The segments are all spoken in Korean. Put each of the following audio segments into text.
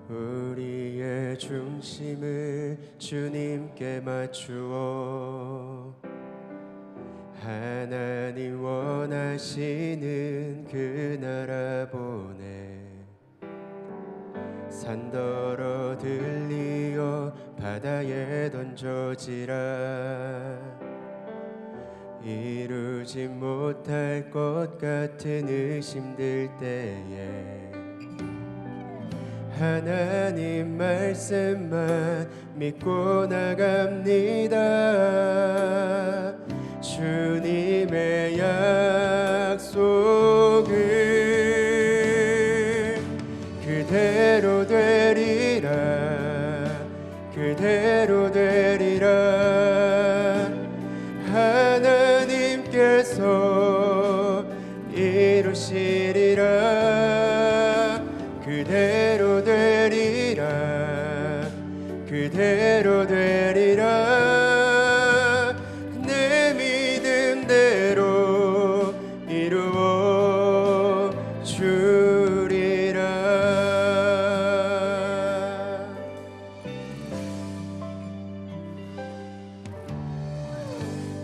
우리의 중심을 주님께 맞추어 하나님 원하시는 그 나라 보내 산더러 들리어 바다에 던져지라 이루지 못할 것 같은 의심들 때에 하나님 말씀만 믿고 나갑니다. 주님의 약속을 그대로 되리라 그대로 되리라 하나님께서 이루시리라 그대로 되리라 그대로 되리라 내 믿음대로 이루어 주리라.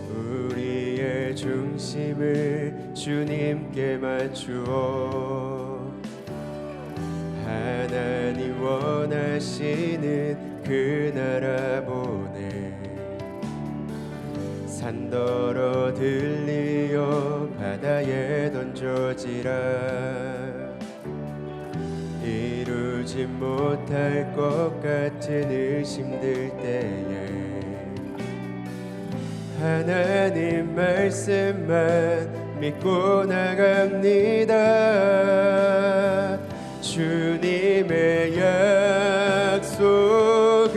우리의 중심을 주님께 맞추어 하나님 원하시는 그 나라 보내 산더러 들리어 바다에 던져지라 이루지 못할 것 같은 의심들 때에 하나님 말씀만 믿고 나갑니다. 주님의 약속을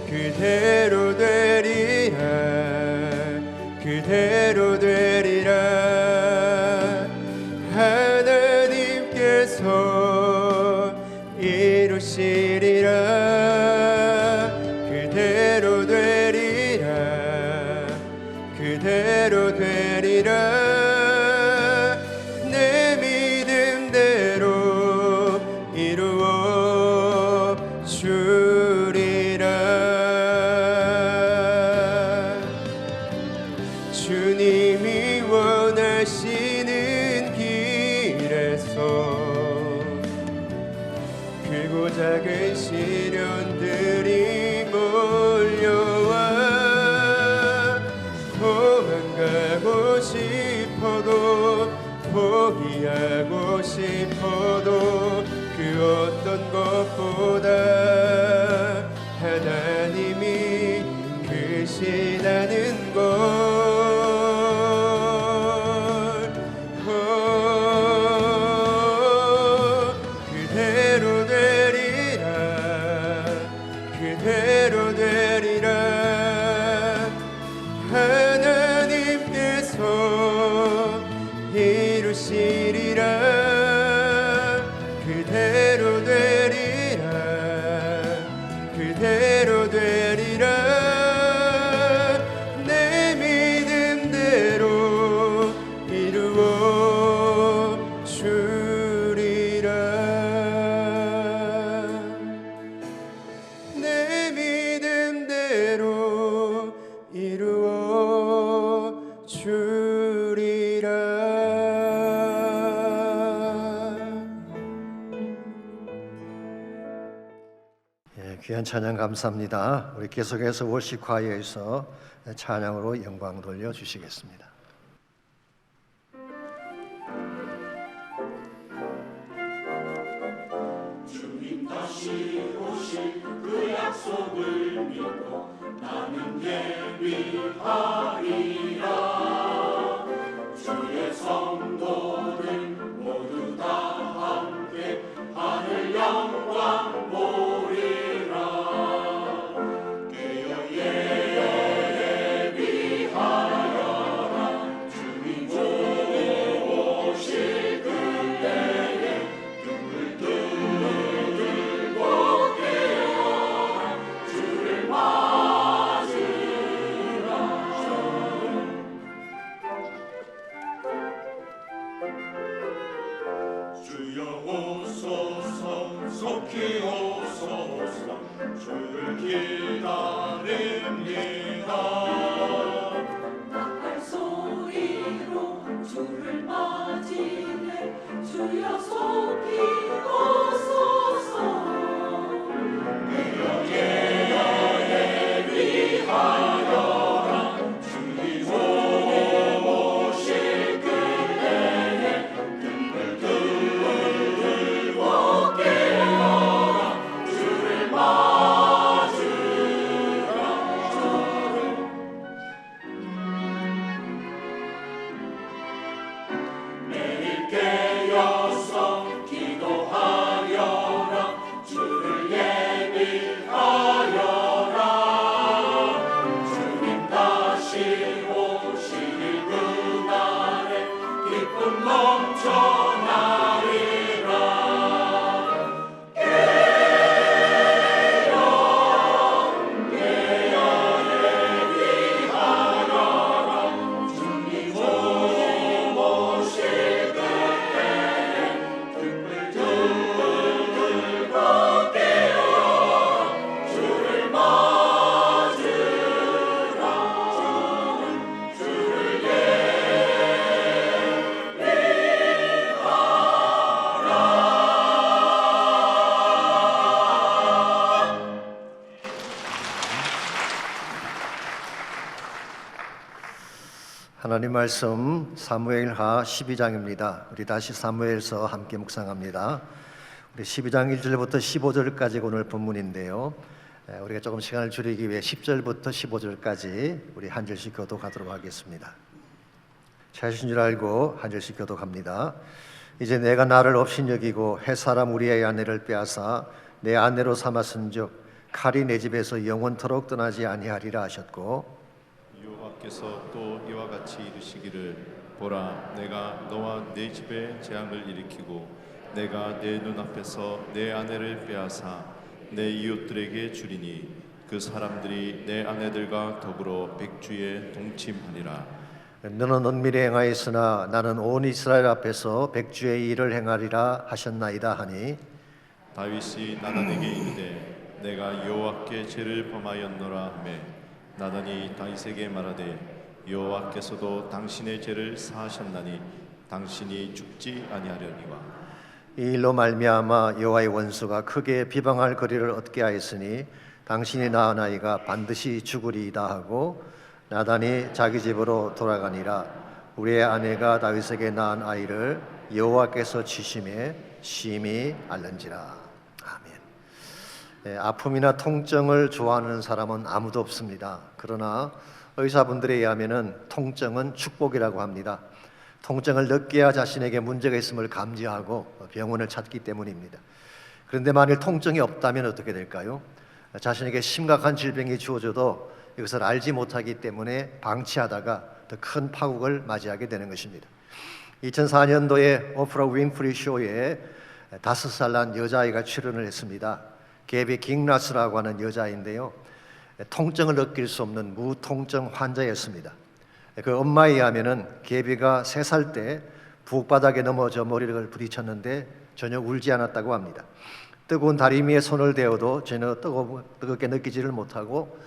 그대로 되리라 그대로 되리라 하나님께서 이루시리라 그대로 되리라 그대로 되리라 내 믿음대로 이루어 주리라 주님이 원하시는 길에서 크고 작은 시련들이 몰려와 도망가고 싶어도 포기하고 싶어도 그 어떤 것보다 하나님이 크시다는 것 그대로 되리라 그대로 되리라 하나님께서 이루시리라 그대로 되리라 그대로 되리라 내 믿음대로 이루어 주리라 내 믿음대로 이루어 주리라 귀한 찬양 감사합니다. 우리 계속해서 월십 과외에서 찬양으로 영광 돌려 주시겠습니다. 주님 다시 오실 그 약속을 믿고 나는 예비하리라 주의 성도들 모두 다 함께 하늘 영광 보리라 주여 오소서 속히 하나님 말씀 사무엘하 12장입니다. 우리 다시 사무엘서 함께 묵상합니다. 우리 12장 1절부터 15절까지 오늘 본문인데요. 우리가 조금 시간을 줄이기 위해 10절부터 15절까지 우리 한 절씩 교독하도록 하겠습니다. 자신 줄 알고 한 절씩 교독합니다. 이제 내가 나를 업신여기고 햇사람 우리의 아내를 빼앗아 내 아내로 삼았은즉 칼이 내 집에서 영원토록 떠나지 아니하리라 하셨고, 여호와께서 또 이와 같이 이르시기를 보라 내가 너와 내 집에 재앙을 일으키고 내가 내 눈앞에서 내 아내를 빼앗아 내 이웃들에게 주리니 그 사람들이 내 아내들과 더불어 백주에 동침하리라. 너는 은밀히 행하였으나 나는 온 이스라엘 앞에서 백주의 일을 행하리라 하셨나이다 하니, 다윗이 나단에게 이르되 내가 여호와께 죄를 범하였노라 하매 나단이 다윗에게 말하되 여호와께서도 당신의 죄를 사하셨나니 당신이 죽지 아니하려니와. 이 일로 말미암아 여호와의 원수가 크게 비방할 거리를 얻게 하였으니 당신이 낳은 아이가 반드시 죽으리이다 하고, 나단이 자기 집으로 돌아가니라. 우리의 아내가 다윗에게 낳은 아이를 여호와께서 치심에 심히 알는지라. 아멘. 아픔이나 통증을 좋아하는 사람은 아무도 없습니다. 그러나 의사분들에 의하면 통증은 축복이라고 합니다. 통증을 느껴야 자신에게 문제가 있음을 감지하고 병원을 찾기 때문입니다. 그런데 만일 통증이 없다면 어떻게 될까요? 자신에게 심각한 질병이 주어져도 이것을 알지 못하기 때문에 방치하다가 더 큰 파국을 맞이하게 되는 것입니다. 2004년도에 오프라 윈프리 쇼에 5살 난 여자아이가 출연을 했습니다. 게비 깅라스라고 하는 여자인데요, 통증을 느낄 수 없는 무통증 환자였습니다. 그 엄마에 의하면은 게비가 3살 때 부엌바닥에 넘어져 머리를 부딪혔는데 전혀 울지 않았다고 합니다. 뜨거운 다리미에 손을 대어도 전혀 뜨겁게 느끼지를 못하고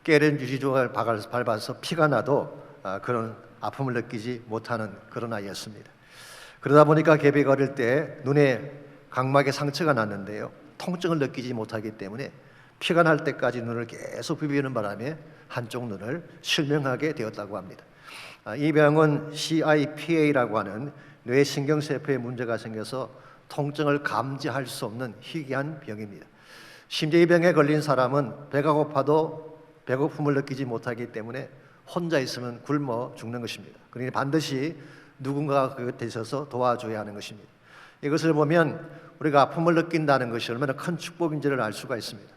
깨른 유리조각을 밟아서 피가 나도 그런 아픔을 느끼지 못하는 그런 아이였습니다. 그러다 보니까 게비가 어릴 때 눈에 각막에 상처가 났는데요, 통증을 느끼지 못하기 때문에 피가 날 때까지 눈을 계속 비비는 바람에 한쪽 눈을 실명하게 되었다고 합니다. 이 병은 CIPA라고 하는 뇌신경세포에 문제가 생겨서 통증을 감지할 수 없는 희귀한 병입니다. 심지어 이 병에 걸린 사람은 배가 고파도 배고픔을 느끼지 못하기 때문에 혼자 있으면 굶어 죽는 것입니다. 그러니 반드시 누군가가 그 곁에 있어서 도와줘야 하는 것입니다. 이것을 보면 우리가 아픔을 느낀다는 것이 얼마나 큰 축복인지를 알 수가 있습니다.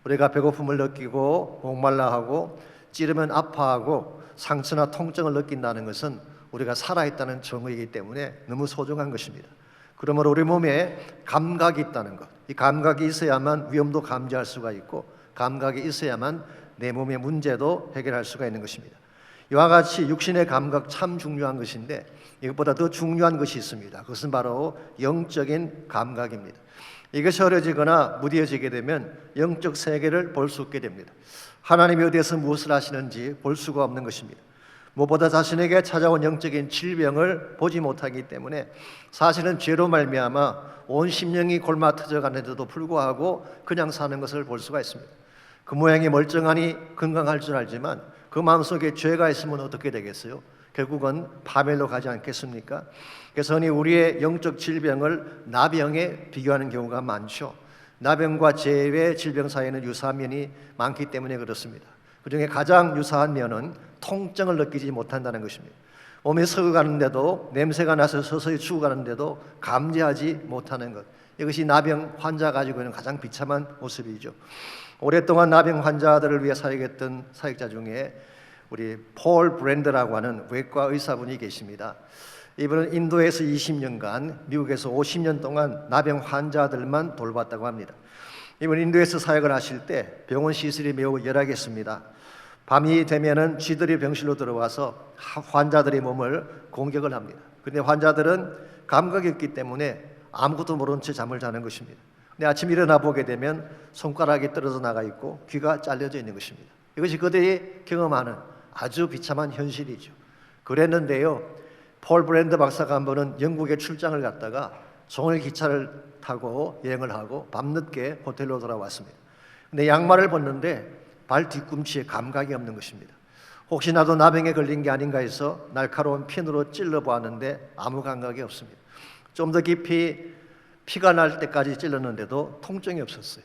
우리가 배고픔을 느끼고 목말라하고 찌르면 아파하고 상처나 통증을 느낀다는 것은 우리가 살아있다는 증거이기 때문에 너무 소중한 것입니다. 그러므로 우리 몸에 감각이 있다는 것, 이 감각이 있어야만 위험도 감지할 수가 있고 감각이 있어야만 내 몸의 문제도 해결할 수가 있는 것입니다. 이와 같이 육신의 감각 참 중요한 것인데 이것보다 더 중요한 것이 있습니다. 그것은 바로 영적인 감각입니다. 이것이 어려지거나 무뎌지게 되면 영적 세계를 볼 수 없게 됩니다. 하나님이 어디에서 무엇을 하시는지 볼 수가 없는 것입니다. 무엇보다 자신에게 찾아온 영적인 질병을 보지 못하기 때문에 사실은 죄로 말미암아 온 심령이 골마터져 가는데도 불구하고 그냥 사는 것을 볼 수가 있습니다. 그 모양이 멀쩡하니 건강할 줄 알지만 그 마음속에 죄가 있으면 어떻게 되겠어요? 결국은 파멸로 가지 않겠습니까? 그래서 우리의 영적 질병을 나병에 비교하는 경우가 많죠. 나병과 죄의 질병 사이에는 유사한 면이 많기 때문에 그렇습니다. 그중에 가장 유사한 면은 통증을 느끼지 못한다는 것입니다. 몸이 썩어가는데도 냄새가 나서 서서히 죽어가는데도 감지하지 못하는 것, 이것이 나병 환자 가지고 있는 가장 비참한 모습이죠. 오랫동안 나병 환자들을 위해 사역했던 사역자 중에 우리 폴 브랜드라고 하는 외과 의사분이 계십니다. 이분은 인도에서 20년간, 미국에서 50년 동안 나병 환자들만 돌봤다고 합니다. 이분 인도에서 사역을 하실 때 병원 시설이 매우 열악했습니다. 밤이 되면은 쥐들이 병실로 들어와서 환자들의 몸을 공격을 합니다. 그런데 환자들은 감각이 없기 때문에 아무것도 모른 채 잠을 자는 것입니다. 근데 아침 일어나 보게 되면 손가락이 떨어져 나가 있고 귀가 잘려져 있는 것입니다. 이것이 그들이 경험하는 아주 비참한 현실이죠. 그랬는데요, 폴 브랜드 박사가 한 번은 영국에 출장을 갔다가 종일 기차를 타고 여행을 하고 밤늦게 호텔로 돌아왔습니다. 근데 양말을 벗는데 발 뒤꿈치에 감각이 없는 것입니다. 혹시 나도 나병에 걸린 게 아닌가 해서 날카로운 핀으로 찔러 보았는데 아무 감각이 없습니다. 좀 더 깊이 피가 날 때까지 찔렀는데도 통증이 없었어요.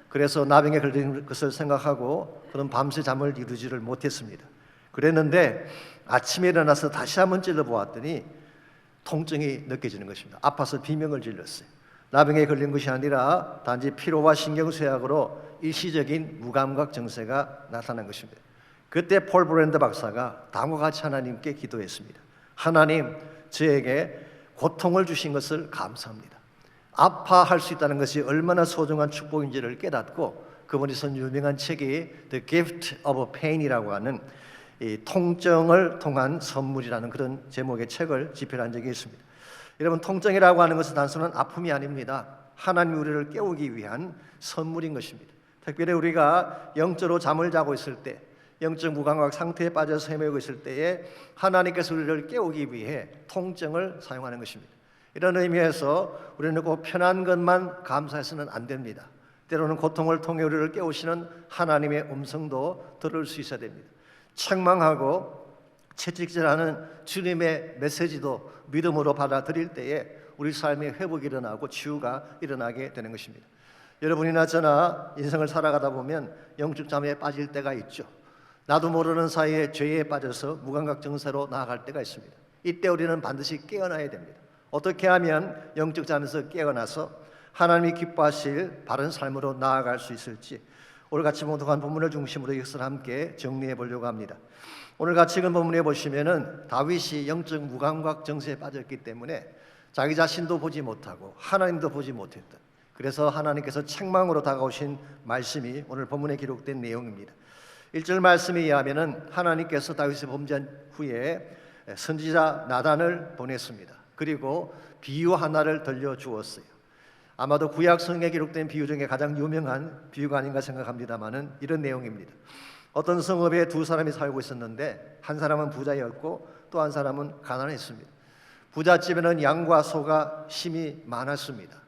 그래서 나병에 걸린 것을 생각하고 그런 밤새 잠을 이루지를 못했습니다. 그랬는데 아침에 일어나서 다시 한번 찔러 보았더니 통증이 느껴지는 것입니다. 아파서 비명을 질렀어요. 나병에 걸린 것이 아니라 단지 피로와 신경쇠약으로 일시적인 무감각 증세가 나타난 것입니다. 그때 폴 브랜드 박사가 다음과 같이 하나님께 기도했습니다. 하나님, 저에게 고통을 주신 것을 감사합니다. 아파할 수 있다는 것이 얼마나 소중한 축복인지를 깨닫고 그분이 쓴 유명한 책이 The Gift of Pain이라고 하는 이 통증을 통한 선물이라는 그런 제목의 책을 집필한 적이 있습니다. 여러분, 통증이라고 하는 것은 단순한 아픔이 아닙니다. 하나님이 우리를 깨우기 위한 선물인 것입니다. 특별히 우리가 영적으로 잠을 자고 있을 때, 영적 무감각 상태에 빠져서 헤매고 있을 때에 하나님께서 우리를 깨우기 위해 통증을 사용하는 것입니다. 이런 의미에서 우리는 꼭 편한 것만 감사해서는 안 됩니다. 때로는 고통을 통해 우리를 깨우시는 하나님의 음성도 들을 수 있어야 됩니다. 책망하고 채찍질하는 주님의 메시지도 믿음으로 받아들일 때에 우리 삶의 회복이 일어나고 치유가 일어나게 되는 것입니다. 여러분이나 저나 인생을 살아가다 보면 영적 잠에 빠질 때가 있죠. 나도 모르는 사이에 죄에 빠져서 무감각 증세로 나아갈 때가 있습니다. 이때 우리는 반드시 깨어나야 됩니다. 어떻게 하면 영적 잠에서 깨어나서 하나님이 기뻐하실 바른 삶으로 나아갈 수 있을지 오늘 같이 봉독한 본문을 중심으로 이것을 함께 정리해 보려고 합니다. 오늘 같이 읽은 본문에 보시면은 다윗이 영적 무감각 증세에 빠졌기 때문에 자기 자신도 보지 못하고 하나님도 보지 못했다. 그래서 하나님께서 책망으로 다가오신 말씀이 오늘 본문에 기록된 내용입니다. 1절 말씀에 의하면은 하나님께서 다윗의 범죄한 후에 선지자 나단을 보냈습니다. 그리고 비유 하나를 들려주었어요. 아마도 구약 성경에 기록된 비유 중에 가장 유명한 비유가 아닌가 생각합니다마는 이런 내용입니다. 어떤 성읍에 두 사람이 살고 있었는데 한 사람은 부자였고 또 한 사람은 가난했습니다. 부잣집에는 양과 소가 심히 많았습니다.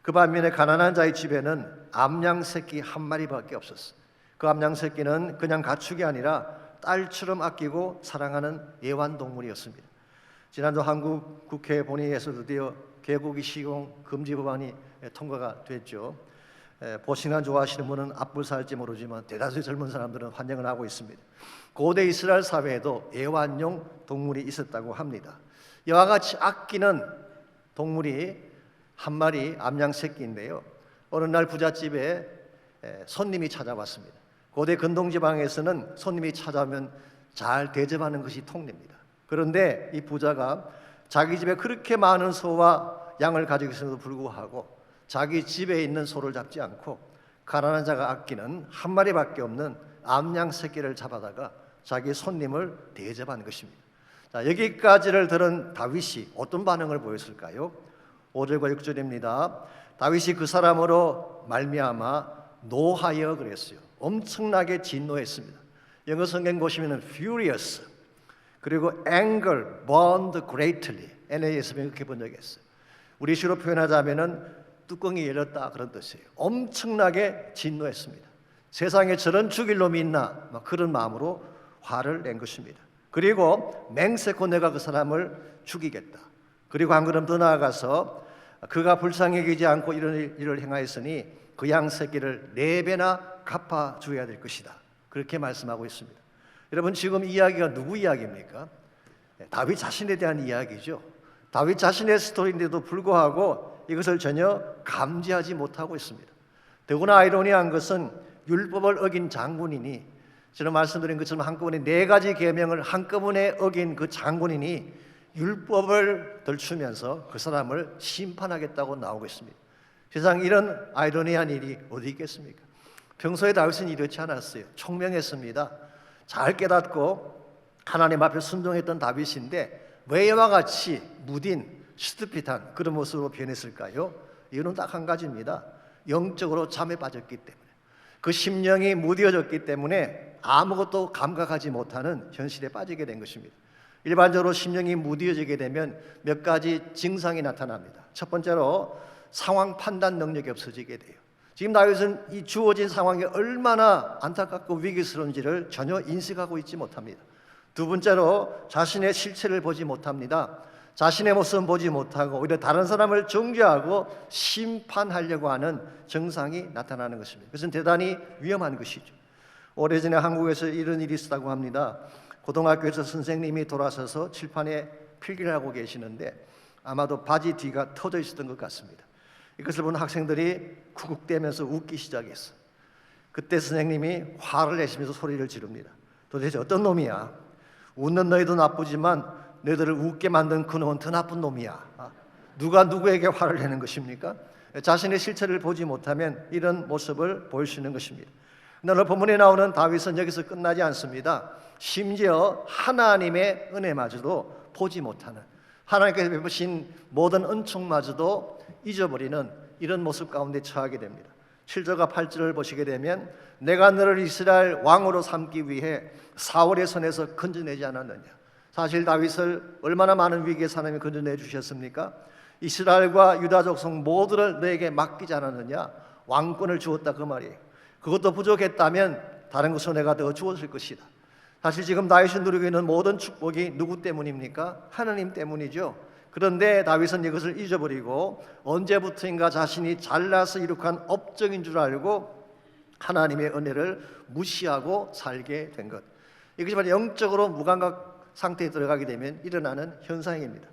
그 반면에 가난한 자의 집에는 암양 새끼 한 마리밖에 없었어요. 그 암양 새끼는 그냥 가축이 아니라 딸처럼 아끼고 사랑하는 애완동물이었습니다. 지난주 한국 국회 본회의에서 드디어 개고기 식용 금지 법안이 통과가 됐죠. 보신한 좋아하시는 분은 앞불사할지 모르지만 대다수의 젊은 사람들은 환영을 하고 있습니다. 고대 이스라엘 사회에도 애완용 동물이 있었다고 합니다. 이와 같이 아끼는 동물이 한 마리 암양 새끼인데요. 어느 날 부잣집에 손님이 찾아왔습니다. 고대 근동지방에서는 손님이 찾아오면 잘 대접하는 것이 통례입니다. 그런데 이 부자가 자기 집에 그렇게 많은 소와 양을 가지고 있음에도 불구하고 자기 집에 있는 소를 잡지 않고 가난한 자가 아끼는 한 마리밖에 없는 암양 새끼를 잡아다가 자기 손님을 대접한 것입니다. 자, 여기까지를 들은 다윗이 어떤 반응을 보였을까요? 5절과 6절입니다. 다윗이 그 사람으로 말미암아 노하여 그랬어요. 엄청나게 진노했습니다. 영어 성경 보시면 furious 그리고 anger burned greatly NASB 이렇게 번역했어요. 우리 시로 표현하자면은 뚜껑이 열렸다 그런 뜻이에요. 엄청나게 진노했습니다. 세상에 저런 죽일 놈이 있나 막 그런 마음으로 화를 낸 것입니다. 그리고 맹세코 내가 그 사람을 죽이겠다. 그리고 한 걸음 더 나아가서 그가 불쌍히 여기지 않고 이런 일을 행하였으니 그 양 새끼를 4배나 갚아줘야 될 것이다. 그렇게 말씀하고 있습니다. 여러분, 지금 이야기가 누구 이야기입니까? 다윗 자신에 대한 이야기죠. 다윗 자신의 스토리인데도 불구하고 이것을 전혀 감지하지 못하고 있습니다. 더구나 아이러니한 것은 율법을 어긴 장군이니, 저는 말씀드린 것처럼 한꺼번에 4가지 계명을 한꺼번에 어긴 그 장군이니 율법을 덜추면서 그 사람을 심판하겠다고 나오고 있습니다. 세상 이런 아이러니한 일이 어디 있겠습니까? 평소에 다윗은 이렇지 않았어요. 총명했습니다. 잘 깨닫고 하나님 앞에 순종했던 다윗인데 왜 이와 같이 무딘, 스투핏한 그런 모습으로 변했을까요? 이유는 딱 한 가지입니다. 영적으로 잠에 빠졌기 때문에, 그 심령이 무뎌졌기 때문에 아무것도 감각하지 못하는 현실에 빠지게 된 것입니다. 일반적으로 심령이 무뎌지게 되면 몇 가지 증상이 나타납니다. 첫 번째로 상황 판단 능력이 없어지게 돼요. 지금 다윗은 이 주어진 상황이 얼마나 안타깝고 위기스러운지를 전혀 인식하고 있지 못합니다. 두 번째로 자신의 실체를 보지 못합니다. 자신의 모습은 보지 못하고 오히려 다른 사람을 정죄하고 심판하려고 하는 정상이 나타나는 것입니다. 그것은 대단히 위험한 것이죠. 오래전에 한국에서 이런 일이 있었다고 합니다. 고등학교에서 선생님이 돌아서서 칠판에 필기를 하고 계시는데 아마도 바지 뒤가 터져 있었던 것 같습니다. 이것을 본 학생들이 구국대면서 웃기 시작했어요. 그때 선생님이 화를 내시면서 소리를 지릅니다. 도대체 어떤 놈이야? 웃는 너희도 나쁘지만 너희들을 웃게 만든 그놈은 더 나쁜 놈이야. 누가 누구에게 화를 내는 것입니까? 자신의 실체를 보지 못하면 이런 모습을 보일 수 있는 것입니다. 오늘 본문에 나오는 다윗은 여기서 끝나지 않습니다. 심지어 하나님의 은혜마저도 보지 못하는, 하나님께서 베푸신 모든 은총마저도 잊어버리는 이런 모습 가운데 처하게 됩니다. 7절과 8절을 보시게 되면 내가 너를 이스라엘 왕으로 삼기 위해 사울의 손에서 건져내지 않았느냐. 사실 다윗을 얼마나 많은 위기에서 하나님이 건져내 주셨습니까? 이스라엘과 유다 족속 모두를 너에게 맡기지 않았느냐. 왕권을 주었다 그 말이에요. 그것도 부족했다면 다른 것을 내가 더 주었을 것이다. 사실 지금 다윗이 누리고 있는 모든 축복이 누구 때문입니까? 하나님 때문이죠. 그런데 다윗은 이것을 잊어버리고 언제부터인가 자신이 잘나서 이룩한 업적인 줄 알고 하나님의 은혜를 무시하고 살게 된 것. 이것이 바로 영적으로 무감각 상태에 들어가게 되면 일어나는 현상입니다.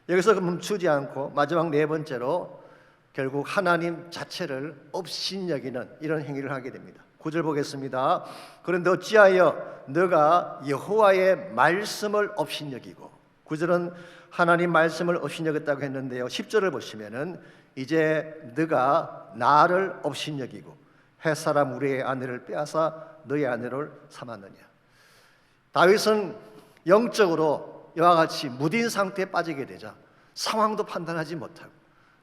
여기서 멈추지 않고 마지막 네 번째로 결국 하나님 자체를 업신여기는 이런 행위를 하게 됩니다. 9절 보겠습니다. 그런데 어찌하여 너가 여호와의 말씀을 업신여기고, 9절은 하나님 말씀을 업신여겼다고 했는데요, 10절을 보시면은 이제 너가 나를 업신여기고 햇사람 우리의 아내를 빼앗아 너의 아내를 삼았느냐. 다윗은 영적으로 이와 같이 무딘 상태에 빠지게 되자 상황도 판단하지 못하고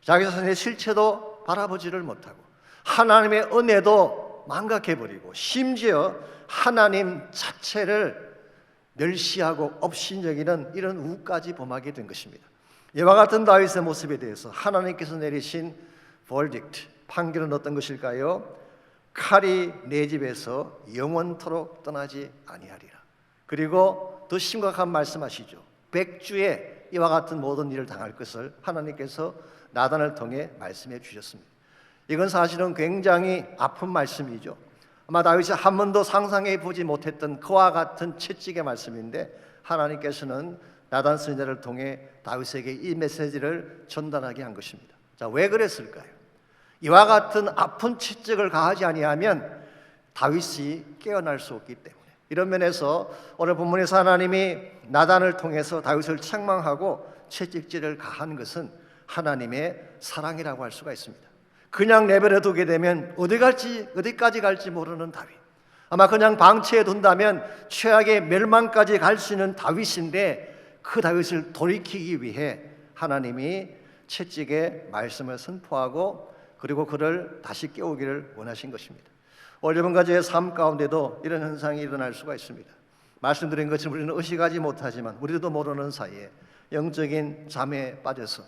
자기 자신의 실체도 바라보지를 못하고 하나님의 은혜도 망각해버리고 심지어 하나님 자체를 멸시하고 업신여기는 이런 우까지 범하게 된 것입니다. 이와 같은 다윗의 모습에 대해서 하나님께서 내리신 verdict, 판결은 어떤 것일까요? 칼이 내 집에서 영원토록 떠나지 아니하리라. 그리고 더 심각한 말씀하시죠. 백주에 이와 같은 모든 일을 당할 것을 하나님께서 나단을 통해 말씀해 주셨습니다. 이건 사실은 굉장히 아픈 말씀이죠. 아마 다윗이 한 번도 상상해 보지 못했던 그와 같은 채찍의 말씀인데 하나님께서는 나단 선지자를 통해 다윗에게 이 메시지를 전달하게 한 것입니다. 자, 왜 그랬을까요? 이와 같은 아픈 채찍을 가하지 아니하면 다윗이 깨어날 수 없기 때문에. 이런 면에서 오늘 본문에서 하나님이 나단을 통해서 다윗을 책망하고 채찍질을 가한 것은 하나님의 사랑이라고 할 수가 있습니다. 그냥 내버려 두게 되면 어디까지 갈지 모르는 다윗. 아마 그냥 방치해 둔다면 최악의 멸망까지 갈 수 있는 다윗인데 그 다윗을 돌이키기 위해 하나님이 채찍의 말씀을 선포하고 그리고 그를 다시 깨우기를 원하신 것입니다. 오늘 여러분과 제 삶 가운데도 이런 현상이 일어날 수가 있습니다. 말씀드린 것처럼 우리는 의식하지 못하지만 우리도 모르는 사이에 영적인 잠에 빠져서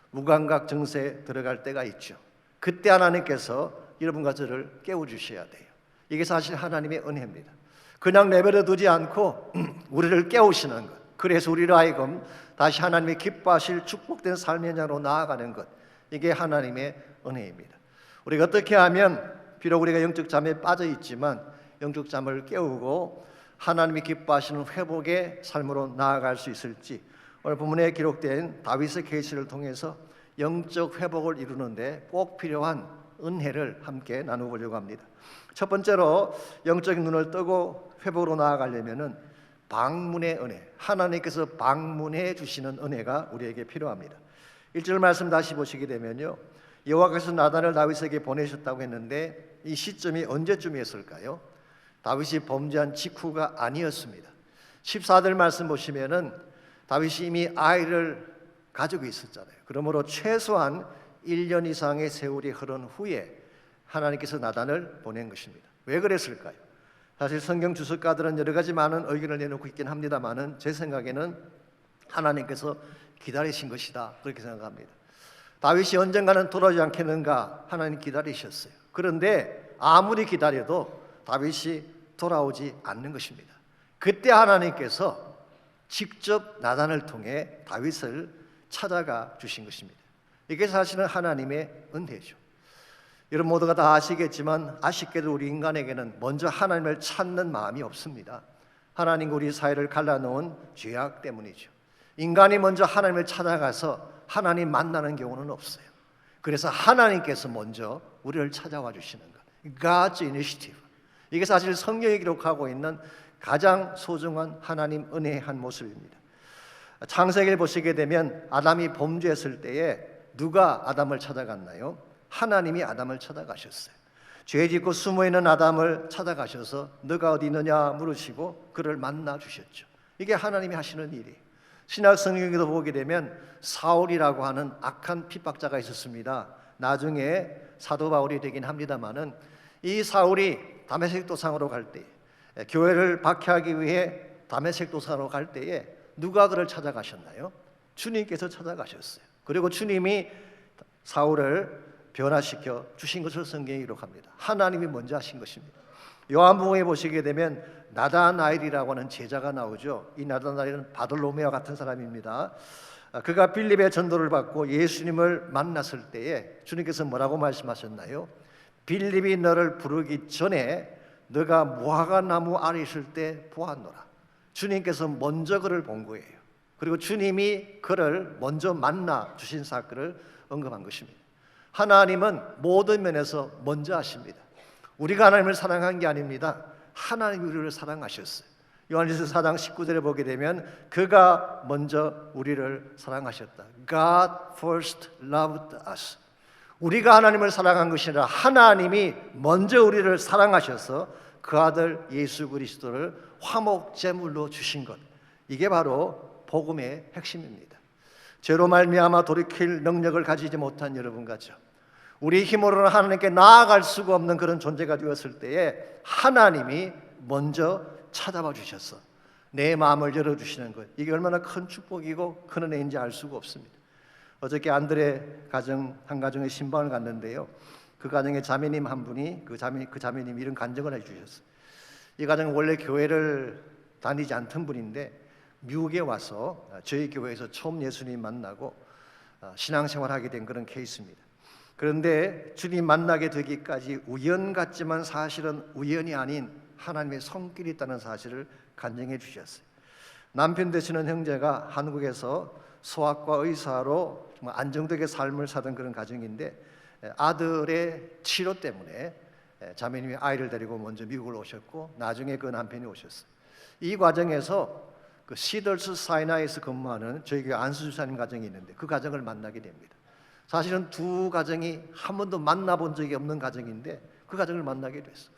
무감각 정세에 들어갈 때가 있죠. 그때 하나님께서 여러분과 저를 깨워주셔야 돼요. 이게 사실 하나님의 은혜입니다. 그냥 내버려 두지 않고 우리를 깨우시는 것, 그래서 우리를 하여금 다시 하나님의 기뻐하실 축복된 삶의 현장으로 나아가는 것, 이게 하나님의 은혜입니다. 우리가 어떻게 하면 비록 우리가 영적 잠에 빠져 있지만 영적 잠을 깨우고 하나님이 기뻐하시는 회복의 삶으로 나아갈 수 있을지 오늘 본문에 기록된 다윗의 케이스를 통해서 영적 회복을 이루는데 꼭 필요한 은혜를 함께 나누보려고 합니다. 첫 번째로 영적인 눈을 뜨고 회복으로 나아가려면은 방문의 은혜, 하나님께서 방문해 주시는 은혜가 우리에게 필요합니다. 1절 말씀 다시 보시게 되면요, 여호와께서 나단을 다윗에게 보내셨다고 했는데 이 시점이 언제쯤이었을까요? 다윗이 범죄한 직후가 아니었습니다. 14절 말씀 보시면은 다윗이 이미 아이를 가지고 있었잖아요. 그러므로 최소한 1년 이상의 세월이 흐른 후에 하나님께서 나단을 보낸 것입니다. 왜 그랬을까요? 사실 성경 주석가들은 여러 가지 많은 의견을 내놓고 있긴 합니다만은 제 생각에는 하나님께서 기다리신 것이다 그렇게 생각합니다. 다윗이 언젠가는 돌아오지 않겠는가 하나님 기다리셨어요. 그런데 아무리 기다려도 다윗이 돌아오지 않는 것입니다. 그때 하나님께서 직접 나단을 통해 다윗을 찾아가 주신 것입니다. 이게 사실은 하나님의 은혜죠. 여러분 모두가 다 아시겠지만 아쉽게도 우리 인간에게는 먼저 하나님을 찾는 마음이 없습니다. 하나님과 우리 사이를 갈라놓은 죄악 때문이죠. 인간이 먼저 하나님을 찾아가서 하나님 만나는 경우는 없어요. 그래서 하나님께서 먼저 우리를 찾아와 주시는 것, God's initiative. 이게 사실 성경이 기록하고 있는 가장 소중한 하나님 은혜의 한 모습입니다. 창세기를 보시게 되면 아담이 범죄했을 때에 누가 아담을 찾아갔나요? 하나님이 아담을 찾아가셨어요. 죄 짓고 숨어있는 아담을 찾아가셔서 너가 어디 있느냐 물으시고 그를 만나 주셨죠. 이게 하나님이 하시는 일이에요. 신약 성경에도 보게 되면 사울이라고 하는 악한 핍박자가 있었습니다. 나중에 사도 바울이 되긴 합니다만은 이 사울이 다메섹 도상으로 갈 때, 교회를 박해하기 위해 다메섹 도상으로 갈 때에 누가 그를 찾아가셨나요? 주님께서 찾아가셨어요. 그리고 주님이 사울을 변화시켜 주신 것을 성경이 기록합니다. 하나님이 먼저 하신 것입니다. 요한복음에 보시게 되면 나다나엘이라고 하는 제자가 나오죠. 이 나다나엘은 바돌로메와 같은 사람입니다. 그가 빌립의 전도를 받고 예수님을 만났을 때에 주님께서 뭐라고 말씀하셨나요? 빌립이 너를 부르기 전에 너가 무화과 나무 아래 있을 때 보았노라. 주님께서 먼저 그를 본 거예요. 그리고 주님이 그를 먼저 만나 주신 사건을 언급한 것입니다. 하나님은 모든 면에서 먼저 하십니다. 우리가 하나님을 사랑한 게 아닙니다. 하나님이 우리를 사랑하셨어요. 요한일서 4장 19절에 보게 되면 그가 먼저 우리를 사랑하셨다. God first loved us. 우리가 하나님을 사랑한 것이 아니라 하나님이 먼저 우리를 사랑하셔서 그 아들 예수 그리스도를 화목 제물로 주신 것. 이게 바로 복음의 핵심입니다. 죄로 말미암아 돌이킬 능력을 가지지 못한 여러분 같죠. 우리 힘으로는 하나님께 나아갈 수가 없는 그런 존재가 되었을 때에 하나님이 먼저 찾아봐 주셔서 내 마음을 열어주시는 것, 이게 얼마나 큰 축복이고 큰 은혜인지 알 수가 없습니다. 어저께 안드레 가정 한 가정에 신방을 갔는데요, 그 가정의 자매님 한 분이 그 자매님이 이런 간증을 해주셨어요. 이 가정은 원래 교회를 다니지 않던 분인데 미국에 와서 저희 교회에서 처음 예수님 만나고 신앙생활하게 된 그런 케이스입니다. 그런데 주님 만나게 되기까지 우연 같지만 사실은 우연이 아닌 하나님의 손길이 있다는 사실을 간증해 주셨어요. 남편 되시는 형제가 한국에서 소아과 의사로 정말 안정되게 삶을 사던 그런 가정인데 아들의 치료 때문에 자매님이 아이를 데리고 먼저 미국을 오셨고 나중에 그 남편이 오셨어요. 이 과정에서 그 시더스 사이나이에서 근무하는 저희 교회 안수주사님 가정이 있는데 그 가정을 만나게 됩니다. 사실은 두 가정이 한 번도 만나본 적이 없는 가정인데 그 가정을 만나게 됐어요.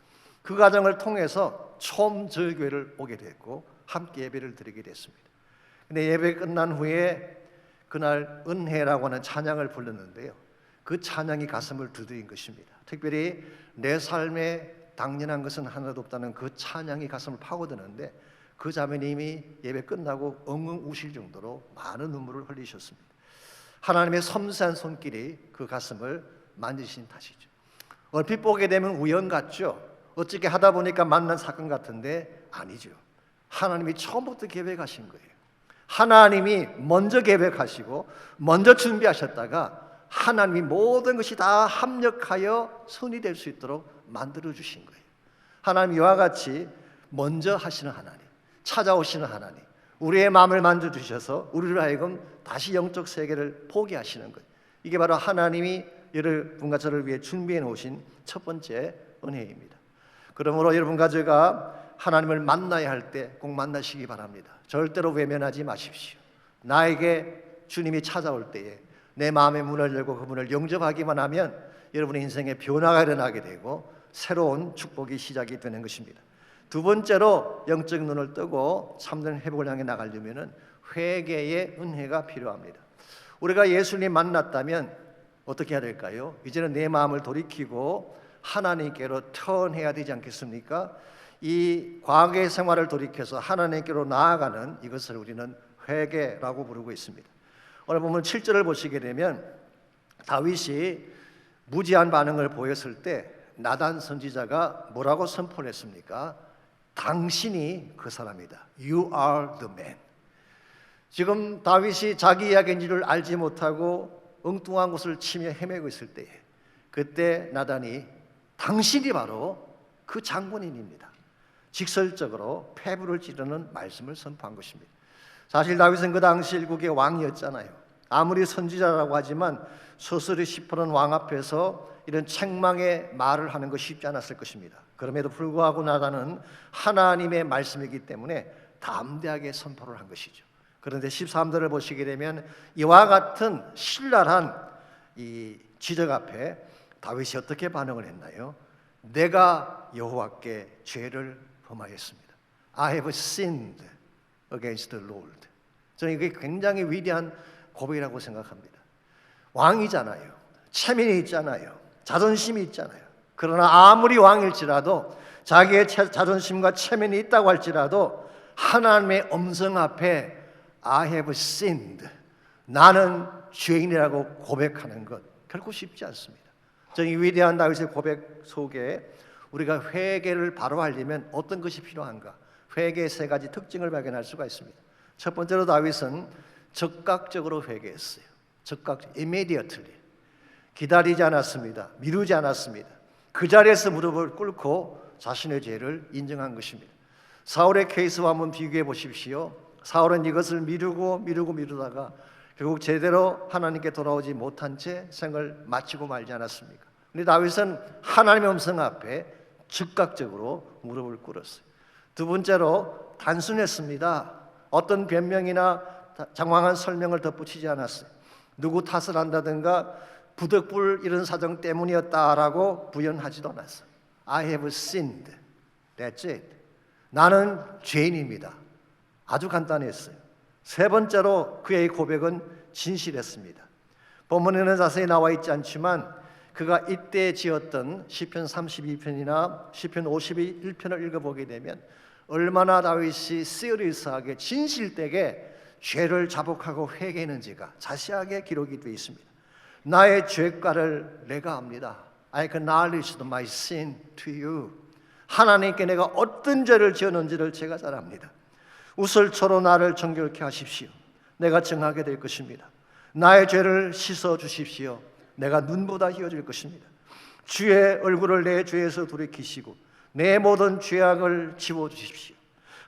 그 가정을 통해서 처음 저희 교회를 오게 됐고 함께 예배를 드리게 됐습니다. 근데 예배 끝난 후에 그날 은혜라고 하는 찬양을 불렀는데요, 그 찬양이 가슴을 두드린 것입니다. 특별히 내 삶에 당연한 것은 하나도 없다는 그 찬양이 가슴을 파고드는데 그 자매님이 예배 끝나고 엉엉 우실 정도로 많은 눈물을 흘리셨습니다. 하나님의 섬세한 손길이 그 가슴을 만지신 탓이죠. 얼핏 보게 되면 우연 같죠. 어떻게 하다 보니까 만난 사건 같은데 아니죠. 하나님이 처음부터 계획하신 거예요. 하나님이 먼저 계획하시고 먼저 준비하셨다가 하나님이 모든 것이 다 합력하여 선이 될 수 있도록 만들어 주신 거예요. 하나님 이와 같이 먼저 하시는 하나님, 찾아오시는 하나님, 우리의 마음을 만져주셔서 우리를 하여금 다시 영적 세계를 보게 하시는 것, 이게 바로 하나님이 여러분과 저를 위해 준비해 놓으신 첫 번째 은혜입니다. 그러므로 여러분과 제가 하나님을 만나야 할 때 꼭 만나시기 바랍니다. 절대로 외면하지 마십시오. 나에게 주님이 찾아올 때에 내 마음의 문을 열고 그분을 영접하기만 하면 여러분의 인생에 변화가 일어나게 되고 새로운 축복이 시작이 되는 것입니다. 두 번째로 영적 눈을 뜨고 참된 회복을 향해 나가려면 회개의 은혜가 필요합니다. 우리가 예수님 만났다면 어떻게 해야 될까요? 이제는 내 마음을 돌이키고 하나님께로 턴해야 되지 않겠습니까? 이 과거의 생활을 돌이켜서 하나님께로 나아가는 이것을 우리는 회개라고 부르고 있습니다. 오늘 보면 7절을 보시게 되면 다윗이 무지한 반응을 보였을 때 나단 선지자가 뭐라고 선포를 했습니까? 당신이 그 사람이다. You are the man. 지금 다윗이 자기 이야기인지를 알지 못하고 엉뚱한 곳을 치며 헤매고 있을 때에 그때 나단이 당신이 바로 그 장본인입니다. 직설적으로 폐부를 찌르는 말씀을 선포한 것입니다. 사실 다윗은 그 당시 일국의 왕이었잖아요. 아무리 선지자라고 하지만 서슬이 시퍼런 왕 앞에서 이런 책망의 말을 하는 것이 쉽지 않았을 것입니다. 그럼에도 불구하고 나단은 하나님의 말씀이기 때문에 담대하게 선포를 한 것이죠. 그런데 13절을 보시게 되면 이와 같은 신랄한 이 지적 앞에 다윗이 어떻게 반응을 했나요? 내가 여호와께 죄를 범하였습니다. I have sinned against the Lord. 저는 이게 굉장히 위대한 고백이라고 생각합니다. 왕이잖아요. 체면이 있잖아요. 자존심이 있잖아요. 그러나 아무리 왕일지라도 자기의 자존심과 체면이 있다고 할지라도 하나님의 음성 앞에 I have sinned, 나는 죄인이라고 고백하는 것 결코 쉽지 않습니다. 저는 이 위대한 다윗의 고백 속에 우리가 회개를 바로 하려면 어떤 것이 필요한가? 회개의 세 가지 특징을 발견할 수가 있습니다. 첫 번째로 다윗은 즉각적으로 회개했어요. immediately. 기다리지 않았습니다. 미루지 않았습니다. 그 자리에서 무릎을 꿇고 자신의 죄를 인정한 것입니다. 사울의 케이스와 한번 비교해 보십시오. 사울은 이것을 미루다가 결국 제대로 하나님께 돌아오지 못한 채 생을 마치고 말지 않았습니까? 그런데 다윗은 하나님의 음성 앞에 즉각적으로 무릎을 꿇었어요. 두 번째로 단순했습니다. 어떤 변명이나 장황한 설명을 덧붙이지 않았어요. 누구 탓을 한다든가 부득불 이런 사정 때문이었다라고 부연하지도 않았어요. I have sinned. That's it. 나는 죄인입니다. 아주 간단했어요. 세 번째로 그의 고백은 진실했습니다. 본문에는 자세히 나와 있지 않지만 그가 이때 지었던 시편 32편이나 시편 51편을 읽어보게 되면 얼마나 다윗이 시리어스하게 진실되게 죄를 자복하고 회개했는지가 자세하게 기록이 되어 있습니다. 나의 죄가를 내가 압니다. I acknowledge my sin to you. 하나님께 내가 어떤 죄를 지었는지를 제가 잘 압니다. 우슬초로 나를 정결케 하십시오. 내가 정하게 될 것입니다. 나의 죄를 씻어 주십시오. 내가 눈보다 희어질 것입니다. 주의 얼굴을 내 죄에서 돌이키시고 내 모든 죄악을 지워주십시오.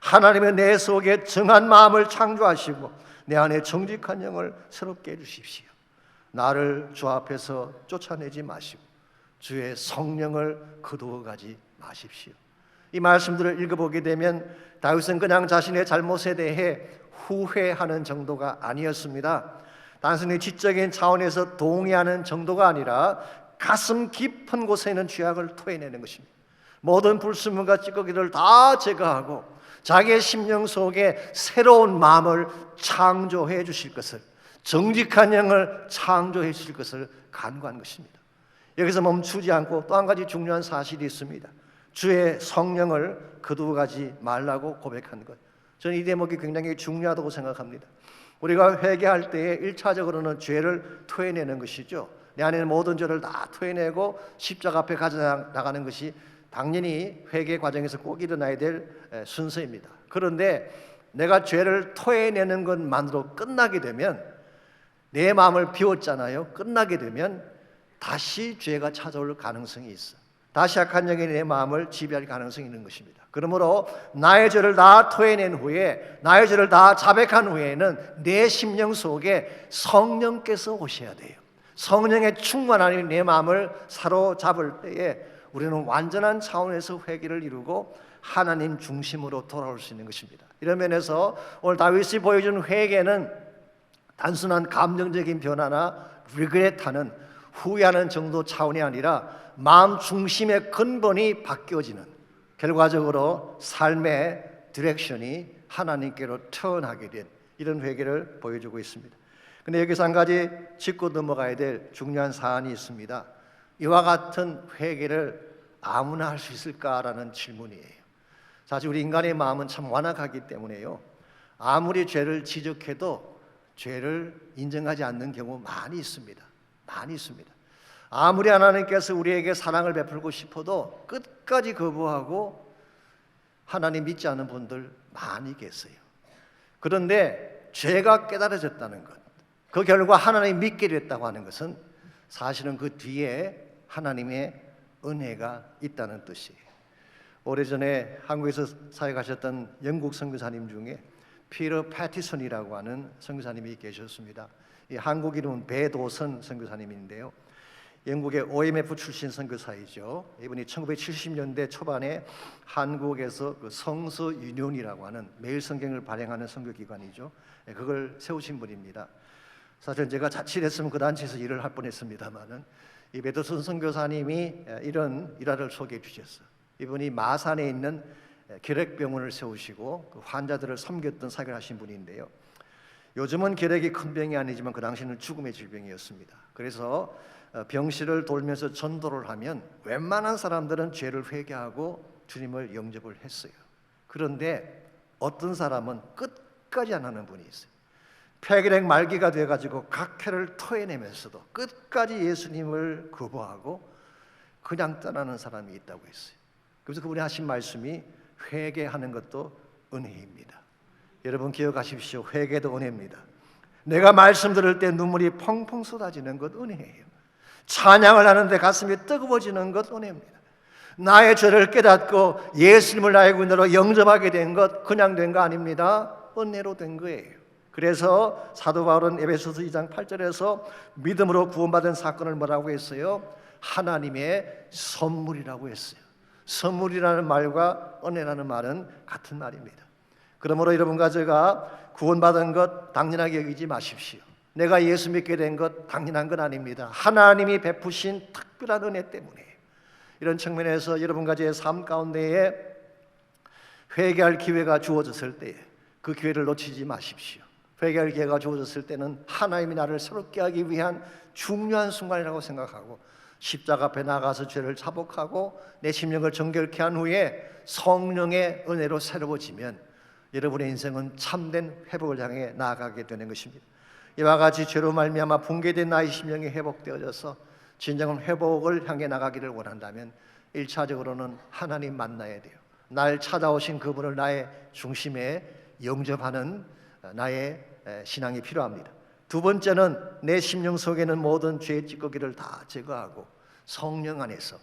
하나님의 내 속에 정한 마음을 창조하시고 내 안에 정직한 영을 새롭게 해주십시오. 나를 주 앞에서 쫓아내지 마시고 주의 성령을 거두어가지 마십시오. 이 말씀들을 읽어보게 되면 다윗은 그냥 자신의 잘못에 대해 후회하는 정도가 아니었습니다. 단순히 지적인 차원에서 동의하는 정도가 아니라 가슴 깊은 곳에 있는 죄악을 토해내는 것입니다. 모든 불순물과 찌꺼기들을 다 제거하고 자기의 심령 속에 새로운 마음을 창조해 주실 것을, 정직한 영을 창조해 주실 것을 간구한 것입니다. 여기서 멈추지 않고 또 한 가지 중요한 사실이 있습니다. 주의 성령을 거두어가지 말라고 고백한 것. 저는 이 대목이 굉장히 중요하다고 생각합니다. 우리가 회개할 때에 1차적으로는 죄를 토해내는 것이죠. 내 안에 있는 모든 죄를 다 토해내고 십자가 앞에 가져나가는 것이 당연히 회개 과정에서 꼭 일어나야 될 순서입니다. 그런데 내가 죄를 토해내는 것만으로 끝나게 되면 내 마음을 비웠잖아요. 끝나게 되면 다시 죄가 찾아올 가능성이 있어. 다시 악한 영이 내 마음을 지배할 가능성이 있는 것입니다. 그러므로 나의 죄를 다 토해낸 후에, 나의 죄를 다 자백한 후에는 내 심령 속에 성령께서 오셔야 돼요. 성령의 충만함이 내 마음을 사로잡을 때에 우리는 완전한 차원에서 회개를 이루고 하나님 중심으로 돌아올 수 있는 것입니다. 이런 면에서 오늘 다윗이 보여준 회개는 단순한 감정적인 변화나 regret하는 후회하는 정도 차원이 아니라 마음 중심의 근본이 바뀌어지는, 결과적으로 삶의 디렉션이 하나님께로 턴하게 된 이런 회개를 보여주고 있습니다. 그런데 여기서 한 가지 짚고 넘어가야 될 중요한 사안이 있습니다. 이와 같은 회개를 아무나 할 수 있을까라는 질문이에요. 사실 우리 인간의 마음은 참 완악하기 때문에요, 아무리 죄를 지적해도 죄를 인정하지 않는 경우 많이 있습니다. 아무리 하나님께서 우리에게 사랑을 베풀고 싶어도 끝까지 거부하고 하나님 믿지 않는 분들 많이 계세요. 그런데 죄가 깨달아졌다는 것, 그 결과 하나님 믿게 됐다고 하는 것은 사실은 그 뒤에 하나님의 은혜가 있다는 뜻이에요. 오래전에 한국에서 사역하셨던 영국 선교사님 중에 피터 패티슨이라고 하는 선교사님이 계셨습니다. 이 한국 이름은 배도선 선교사님인데요, 영국의 OMF 출신 선교사이죠. 이분이 1970년대 초반에 한국에서 그 성서 유년이라고 하는 매일 성경을 발행하는 선교기관이죠. 그걸 세우신 분입니다. 사실 제가 자칫했으면 그 단체에서 일을 할 뻔했습니다만은 이 배도선 선교사님이 이런 일화를 소개해 주셨어요. 이분이 마산에 있는 결핵병원을 세우시고 그 환자들을 섬겼던 사역을 하신 분인데요, 요즘은 결핵이 큰 병이 아니지만 그 당시는 죽음의 질병이었습니다. 그래서 병실을 돌면서 전도를 하면 웬만한 사람들은 죄를 회개하고 주님을 영접을 했어요. 그런데 어떤 사람은 끝까지 안 하는 분이 있어요. 폐결핵 말기가 돼가지고 각혈을 토해내면서도 끝까지 예수님을 거부하고 그냥 떠나는 사람이 있다고 했어요. 그래서 그분이 하신 말씀이 회개하는 것도 은혜입니다. 여러분 기억하십시오. 회개도 은혜입니다. 내가 말씀 들을 때 눈물이 펑펑 쏟아지는 것 은혜예요. 찬양을 하는데 가슴이 뜨거워지는 것 은혜입니다. 나의 죄를 깨닫고 예수님을 나의 구주로 영접하게 된 것 그냥 된 거 아닙니다. 은혜로 된 거예요. 그래서 사도 바울은 에베소서 2장 8절에서 믿음으로 구원받은 사건을 뭐라고 했어요? 하나님의 선물이라고 했어요. 선물이라는 말과 은혜라는 말은 같은 말입니다. 그러므로 여러분과 제가 구원받은 것 당연하게 여기지 마십시오. 내가 예수 믿게 된 것 당연한 건 아닙니다. 하나님이 베푸신 특별한 은혜 때문에. 이런 측면에서 여러분과 제 삶 가운데에 회개할 기회가 주어졌을 때 그 기회를 놓치지 마십시오. 회개할 기회가 주어졌을 때는 하나님이 나를 새롭게 하기 위한 중요한 순간이라고 생각하고 십자가 앞에 나가서 죄를 자복하고 내 심령을 정결케 한 후에 성령의 은혜로 새로워지면 여러분의 인생은 참된 회복을 향해 나아가게 되는 것입니다. 이와 같이 죄로 말미암아 붕괴된 나의 심령이 회복되어져서 진정한 회복을 향해 나가기를 원한다면 1차적으로는 하나님 만나야 돼요. 날 찾아오신 그분을 나의 중심에 영접하는 나의 신앙이 필요합니다. 두 번째는 내 심령 속에는 모든 죄의 찌꺼기를 다 제거하고 성령 안에서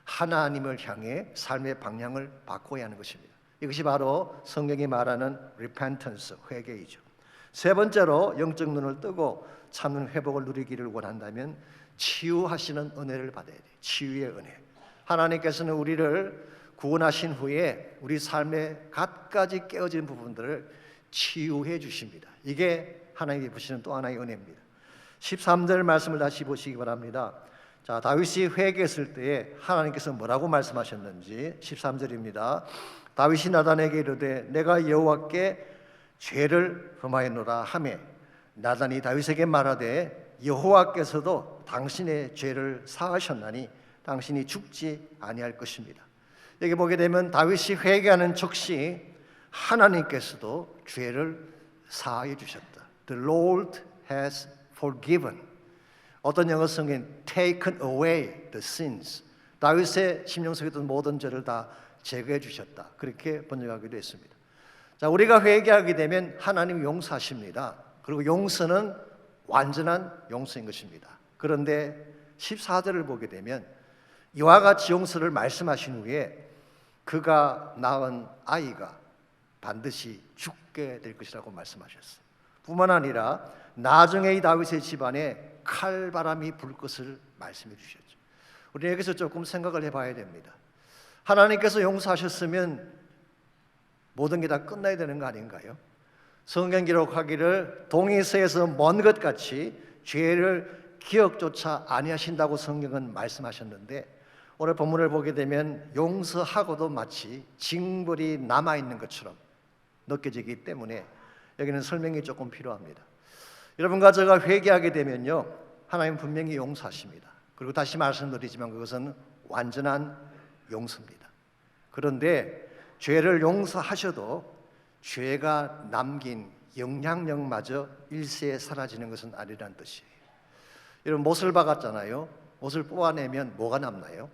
하나님을 향해 삶의 방향을 바꿔야 하는 것입니다. 이것이 바로 성경이 말하는 repentance, 회개이죠. 세 번째로 영적 눈을 뜨고 참는 회복을 누리기를 원한다면 치유하시는 은혜를 받아야 돼요. 치유의 은혜. 하나님께서는 우리를 구원하신 후에 우리 삶의 갖가지 깨어진 부분들을 치유해 주십니다. 이게 하나님이 부시는 또 하나의 은혜입니다. 13절 말씀을 다시 보시기 바랍니다. 자, 다윗이 회개했을 때에 하나님께서 뭐라고 말씀하셨는지 13절입니다. 다윗이 나단에게 이르되 내가 여호와께 죄를 범하였노라 하매 나단이 다윗에게 말하되 여호와께서도 당신의 죄를 사하셨나니 당신이 죽지 아니할 것입니다. 여기 보게 되면 다윗이 회개하는 즉시 하나님께서도 죄를 사하여 주셨다. The Lord has forgiven. 어떤 영어 성경은 taken away the sins. 다윗의 심령 속에 있던 모든 죄를 다 제거해 주셨다. 그렇게 번역하기도 했습니다. 자, 우리가 회개하게 되면 하나님 용서하십니다. 그리고 용서는 완전한 용서인 것입니다. 그런데 14절을 보게 되면 이와 같이 용서를 말씀하신 후에 그가 낳은 아이가 반드시 죽게 될 것이라고 말씀하셨어요. 뿐만 아니라 나중에 이 다윗의 집안에 칼바람이 불 것을 말씀해 주셨죠. 우리 여기서 조금 생각을 해봐야 됩니다. 하나님께서 용서하셨으면 모든 게 다 끝나야 되는 거 아닌가요? 성경 기록하기를 동이서에서 먼 것 같이 죄를 기억조차 아니하신다고 성경은 말씀하셨는데 오늘 본문을 보게 되면 용서하고도 마치 징벌이 남아있는 것처럼 느껴지기 때문에 여기는 설명이 조금 필요합니다. 여러분과 제가 회개하게 되면요 하나님 분명히 용서하십니다. 그리고 다시 말씀드리지만 그것은 완전한 용서입니다. 그런데 죄를 용서하셔도 죄가 남긴 영향력마저 일시에 사라지는 것은 아니라는 뜻이에요. 여러분 못을 박았잖아요. 옷을 뽑아내면 뭐가 남나요?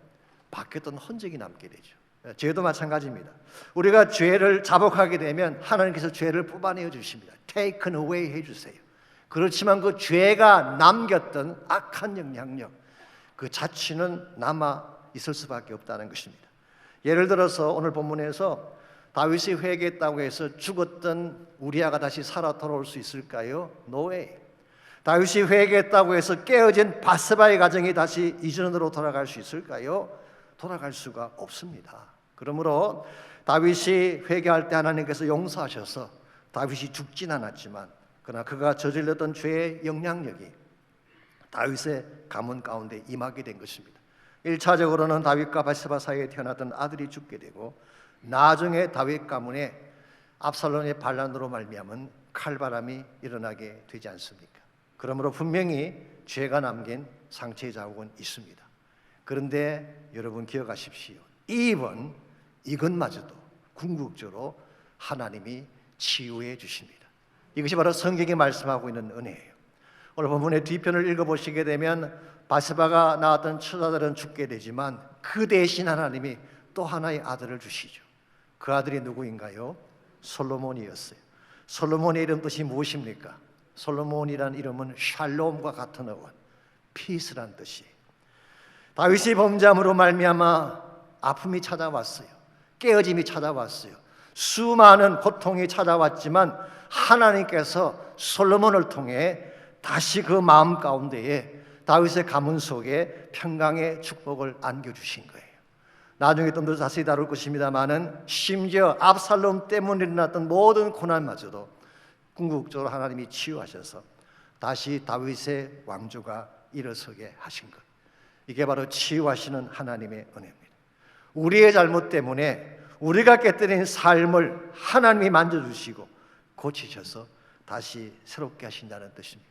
바뀌었던 흔적이 남게 되죠. 죄도 마찬가지입니다. 우리가 죄를 자복하게 되면 하나님께서 죄를 뽑아내어 주십니다. Taken away 해주세요. 그렇지만 그 죄가 남겼던 악한 영향력, 그 자취는 남아 있을 수밖에 없다는 것입니다. 예를 들어서 오늘 본문에서 다윗이 회개했다고 해서 죽었던 우리아가 다시 살아 돌아올 수 있을까요? No way. 다윗이 회개했다고 해서 깨어진 바세바의 가정이 다시 이전으로 돌아갈 수 있을까요? 돌아갈 수가 없습니다. 그러므로 다윗이 회개할 때 하나님께서 용서하셔서 다윗이 죽진 않았지만 그러나 그가 저질렀던 죄의 영향력이 다윗의 가문 가운데 임하게 된 것입니다. 1차적으로는 다윗과 바세바 사이에 태어났던 아들이 죽게 되고 나중에 다윗 가문에 압살롬의 반란으로 말미암은 칼바람이 일어나게 되지 않습니까? 그러므로 분명히 죄가 남긴 상처의 자국은 있습니다. 그런데 여러분 기억하십시오. 이것마저도 궁극적으로 하나님이 치유해 주십니다. 이것이 바로 성경이 말씀하고 있는 은혜예요. 오늘 본문의 뒤편을 읽어보시게 되면 바세바가 낳았던 처자들은 죽게 되지만 그 대신 하나님이 또 하나의 아들을 주시죠. 그 아들이 누구인가요? 솔로몬이었어요. 솔로몬의 이름 뜻이 무엇입니까? 솔로몬이란 이름은 샬롬과 같은 어원, 피스란 뜻이에요. 다윗이 범죄함으로 말미암아 아픔이 찾아왔어요. 깨어짐이 찾아왔어요. 수많은 고통이 찾아왔지만 하나님께서 솔로몬을 통해 다시 그 마음 가운데에 다윗의 가문 속에 평강의 축복을 안겨주신 거예요. 나중에 좀 더 자세히 다룰 것입니다만은 심지어 압살롬 때문에 일어났던 모든 고난마저도 궁극적으로 하나님이 치유하셔서 다시 다윗의 왕조가 일어서게 하신 것. 이게 바로 치유하시는 하나님의 은혜입니다. 우리의 잘못 때문에 우리가 깨뜨린 삶을 하나님이 만져주시고 고치셔서 다시 새롭게 하신다는 뜻입니다.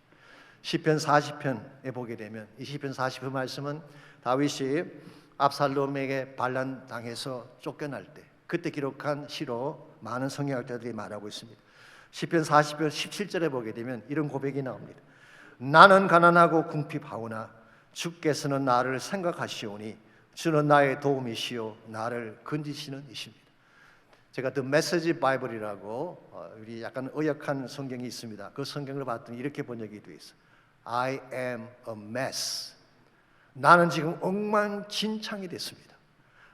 시편 40편에 보게 되면 이 시편 40편 말씀은 다윗이 압살롬에게 반란당해서 쫓겨날 때 그때 기록한 시로 많은 성경학자들이 말하고 있습니다. 시편 40편 17절에 보게 되면 이런 고백이 나옵니다. 나는 가난하고 궁핍하오나 주께서는 나를 생각하시오니 주는 나의 도움이시오 나를 건지시는 이십니다. 제가 The Message Bible이라고 우리 약간 의역한 성경이 있습니다. 그 성경을 봤더니 이렇게 번역이 되어 있어요. I am a mess. 나는 지금 엉망진창이 됐습니다.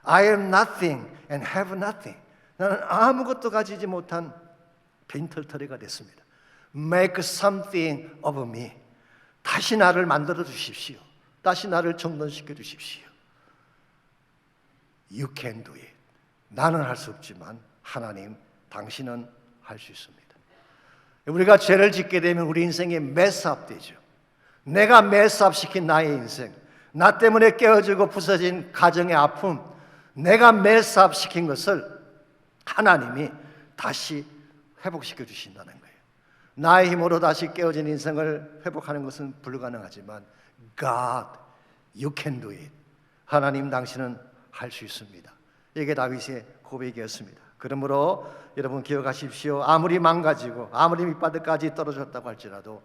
I am nothing and have nothing. 나는 아무것도 가지지 못한 빈털터리가 됐습니다. Make something of me. 다시 나를 만들어 주십시오. 다시 나를 정돈시켜 주십시오. You can do it. 나는 할 수 없지만 하나님, 당신은 할 수 있습니다. 우리가 죄를 짓게 되면 우리 인생이 메스업 되죠. 내가 메스업 시킨 나의 인생, 나 때문에 깨어지고 부서진 가정의 아픔, 내가 메스업 시킨 것을 하나님이 다시 회복시켜 주신다는 거예요. 나의 힘으로 다시 깨어진 인생을 회복하는 것은 불가능하지만 God, you can do it. 하나님, 당신은 할 수 있습니다. 이게 다윗의 고백이었습니다. 그러므로 여러분 기억하십시오. 아무리 망가지고 아무리 밑바닥까지 떨어졌다고 할지라도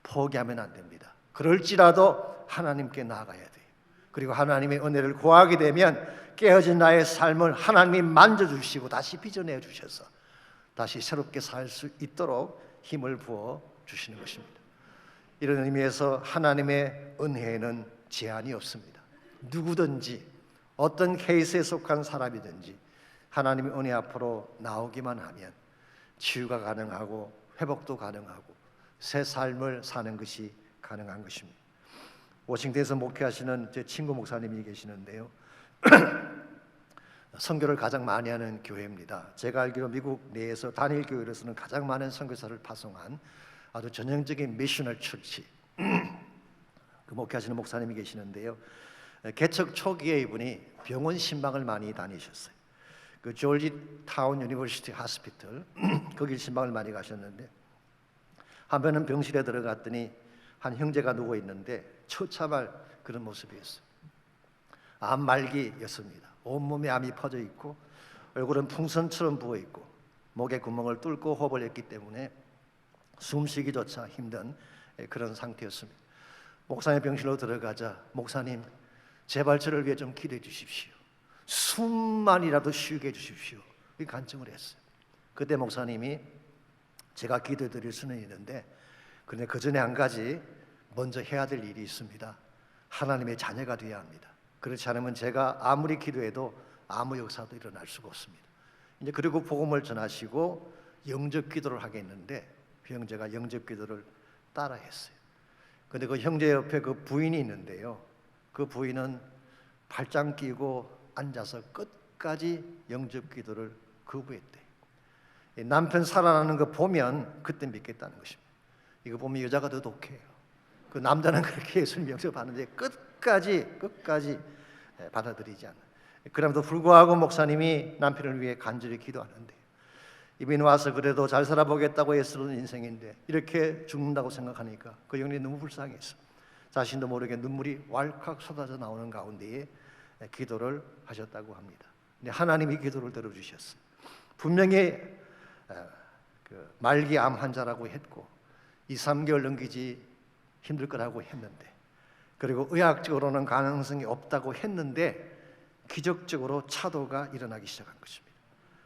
포기하면 안 됩니다. 그럴지라도 하나님께 나아가야 돼요. 그리고 하나님의 은혜를 구하게 되면 깨어진 나의 삶을 하나님이 만져주시고 다시 빚어내 주셔서 다시 새롭게 살 수 있도록 힘을 부어 주시는 것입니다. 이런 의미에서 하나님의 은혜에는 제한이 없습니다. 누구든지 어떤 케이스에 속한 사람이든지 하나님의 은혜 앞으로 나오기만 하면 치유가 가능하고 회복도 가능하고 새 삶을 사는 것이 가능한 것입니다. 워싱턴에서 목회하시는 제 친구 목사님이 계시는데요. 선교를 가장 많이 하는 교회입니다. 제가 알기로 미국 내에서 단일 교회로서는 가장 많은 선교사를 파송한 아주 전형적인 미셔널 처치 그 목회하시는 목사님이 계시는데요. 개척 초기에 이분이 병원 신방을 많이 다니셨어요. 그 조지 타운 유니버시티 하스피털 거기 신방을 많이 가셨는데 한 번은 병실에 들어갔더니 한 형제가 누워 있는데 처참할 그런 모습이었어요. 암 말기였습니다. 온몸에 암이 퍼져 있고 얼굴은 풍선처럼 부어 있고 목에 구멍을 뚫고 호흡을 했기 때문에 숨쉬기조차 힘든 그런 상태였습니다. 목사님 병실로 들어가자 목사님 제발 저를 위해 좀 기도해 주십시오. 숨만이라도 쉬게 해 주십시오. 이 간청을 했어요. 그때 목사님이 제가 기도해 드릴 수는 있는데 그런데 그 전에 한 가지 먼저 해야 될 일이 있습니다. 하나님의 자녀가 되어야 합니다. 그렇지 않으면 제가 아무리 기도해도 아무 역사도 일어날 수가 없습니다. 이제 그리고 복음을 전하시고 영접 기도를 하겠는데 그 형제가 영접 기도를 따라 했어요. 근데 그 형제 옆에 그 부인이 있는데요. 그 부인은 팔짱 끼고 앉아서 끝까지 영접 기도를 거부했대. 남편 살아나는 거 보면 그때 믿겠다는 것입니다. 이거 보면 여자가 더 독해요. 그 남자는 그렇게 예수님 영접하는데 끝까지 받아들이지 않아요. 그럼에도 불구하고 목사님이 남편을 위해 간절히 기도하는데 이번에 와서 그래도 잘 살아보겠다고 애쓰는 인생인데 이렇게 죽는다고 생각하니까 그 영혼이 너무 불쌍해서 자신도 모르게 눈물이 왈칵 쏟아져 나오는 가운데에 기도를 하셨다고 합니다. 근데 하나님이 기도를 들어주셨어요. 분명히 말기 암 환자라고 했고 2-3개월 넘기지 힘들 거라고 했는데 그리고 의학적으로는 가능성이 없다고 했는데 기적적으로 차도가 일어나기 시작한 것입니다.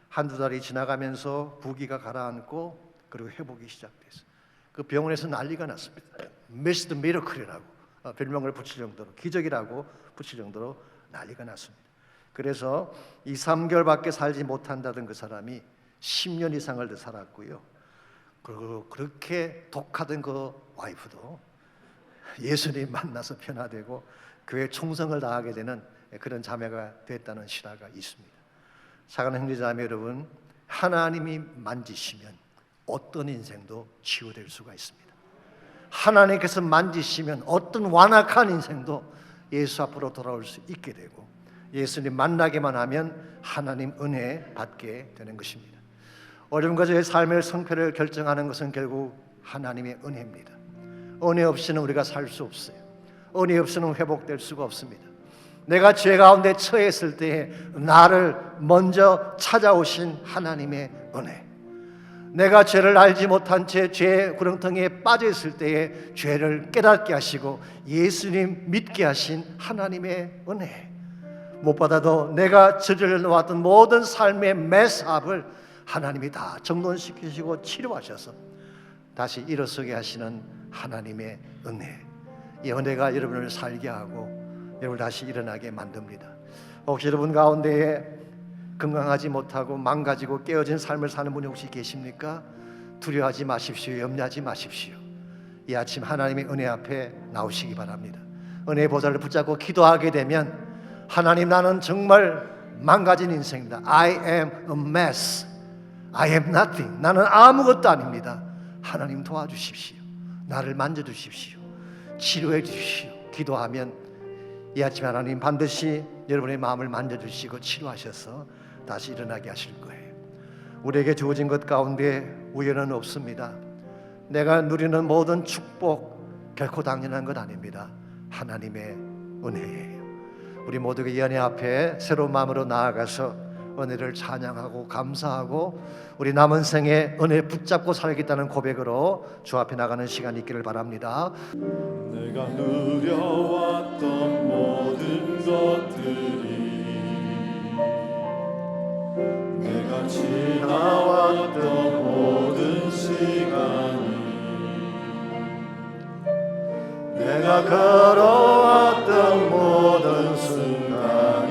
한두 달이 지나가면서 부기가 가라앉고 그리고 회복이 시작됐어요. 그 병원에서 난리가 났습니다. 미스터 미러클이라고 별명을 붙일 정도로 기적이라고 붙일 정도로 난리가 났습니다. 그래서 2-3개월밖에 살지 못한다던 그 사람이 10년 이상을 더 살았고요. 그리고 그렇게 독하던 그 와이프도 예수님 만나서 변화되고 교회 충성을 다하게 되는 그런 자매가 됐다는 실화가 있습니다. 사랑하는 형제자매 여러분, 하나님이 만지시면 어떤 인생도 치유될 수가 있습니다. 하나님께서 만지시면 어떤 완악한 인생도 예수 앞으로 돌아올 수 있게 되고 예수님 만나기만 하면 하나님 은혜 받게 되는 것입니다. 어려움과 저의 삶의 성패를 결정하는 것은 결국 하나님의 은혜입니다. 은혜 없이는 우리가 살 수 없어요. 은혜 없이는 회복될 수가 없습니다. 내가 죄 가운데 처했을 때에 나를 먼저 찾아오신 하나님의 은혜, 내가 죄를 알지 못한 채 죄의 구렁텅이에 빠져 있을 때에 죄를 깨닫게 하시고 예수님 믿게 하신 하나님의 은혜, 무엇보다도 내가 저질러 놓았던 모든 삶의 메스업을 하나님이 다 정돈시키시고 치료하셔서 다시 일어서게 하시는 하나님의 은혜, 이 은혜가 여러분을 살게 하고 여러분을 다시 일어나게 만듭니다. 혹시 여러분 가운데에 건강하지 못하고 망가지고 깨어진 삶을 사는 분이 혹시 계십니까? 두려워하지 마십시오. 염려하지 마십시오. 이 아침 하나님의 은혜 앞에 나오시기 바랍니다. 은혜의 보좌를 붙잡고 기도하게 되면 하나님, 나는 정말 망가진 인생입니다. I am a mess. I am nothing. 나는 아무것도 아닙니다. 하나님 도와주십시오. 나를 만져주십시오. 치료해 주십시오. 기도하면 이 아침 하나님 반드시 여러분의 마음을 만져주시고 치료하셔서 다시 일어나게 하실 거예요. 우리에게 주어진 것 가운데 우연은 없습니다. 내가 누리는 모든 축복 결코 당연한 것 아닙니다. 하나님의 은혜예요. 우리 모두가 이 은혜 앞에 새로운 마음으로 나아가서 은혜를 찬양하고 감사하고 우리 남은 생에 은혜 붙잡고 살겠다는 고백으로 주 앞에 나가는 시간이 있기를 바랍니다. 내가 누려왔던 모든 것들이, 내가 지나왔던 모든 시간이, 내가 걸어왔던 모든 순간이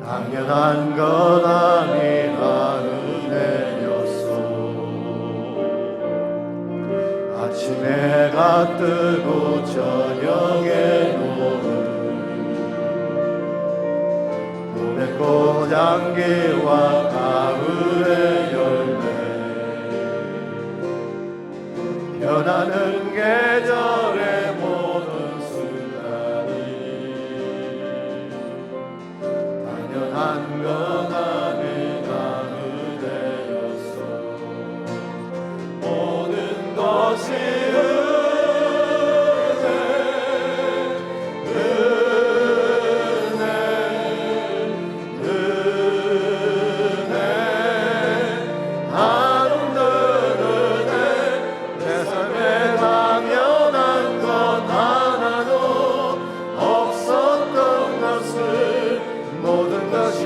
당연한 건 아니라 은혜였어. 아침에 해가 뜨고 저녁에 노을, 봄의 꽃향기와 가을의 열매, 변하는 계절의 모든 순간이 당연한 건 아니라 은혜였어. 모든 것이 하루는 은혜, 내 삶의 방 것이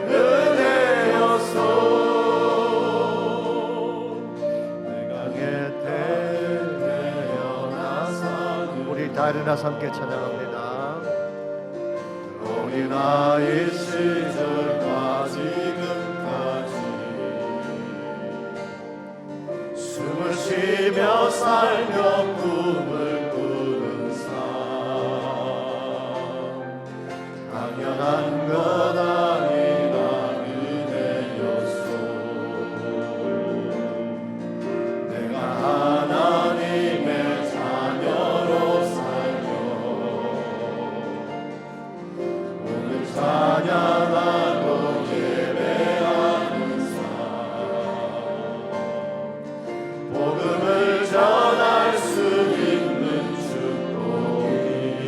은혜였소. 내가 태어나사. 우리 다 일어나서 함께 찬양합니다. 우리 나이 시절까지 끝까지 숨을 쉬며 살며 꿈을 꾸는 삶, 당연한 것 아니라 은혜였소. 내가 하나님의 자녀로 살며 오늘 찬양하고 예배하는 삶, 복음을 전할 수 있는 축복이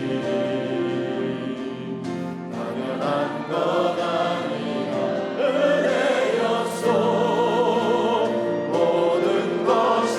당연한 것 아니라 은혜였소. 모든 것이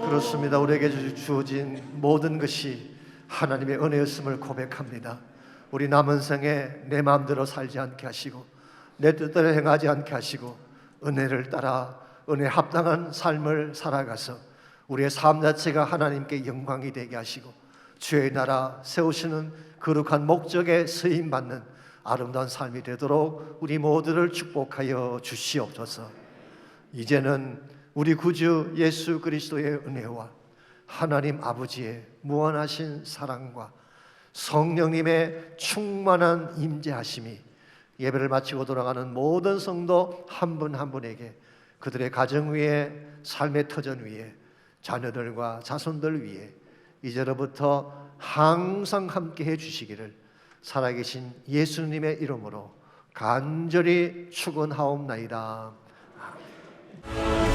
그렇습니다. 우리에게 주어진 모든 것이 하나님의 은혜였음을 고백합니다. 우리 남은 생에 내 마음대로 살지 않게 하시고 내 뜻대로 행하지 않게 하시고 은혜를 따라 은혜에 합당한 삶을 살아가서 우리의 삶 자체가 하나님께 영광이 되게 하시고 주의 나라 세우시는 거룩한 목적에 쓰임받는 아름다운 삶이 되도록 우리 모두를 축복하여 주시옵소서. 이제는 우리 구주 예수 그리스도의 은혜와 하나님 아버지의 무한하신 사랑과 성령님의 충만한 임재하심이 예배를 마치고 돌아가는 모든 성도 한 분 한 분에게 그들의 가정 위에 삶의 터전 위에 자녀들과 자손들 위에 이제로부터 항상 함께 해주시기를 살아계신 예수님의 이름으로 간절히 축원하옵나이다. 아멘.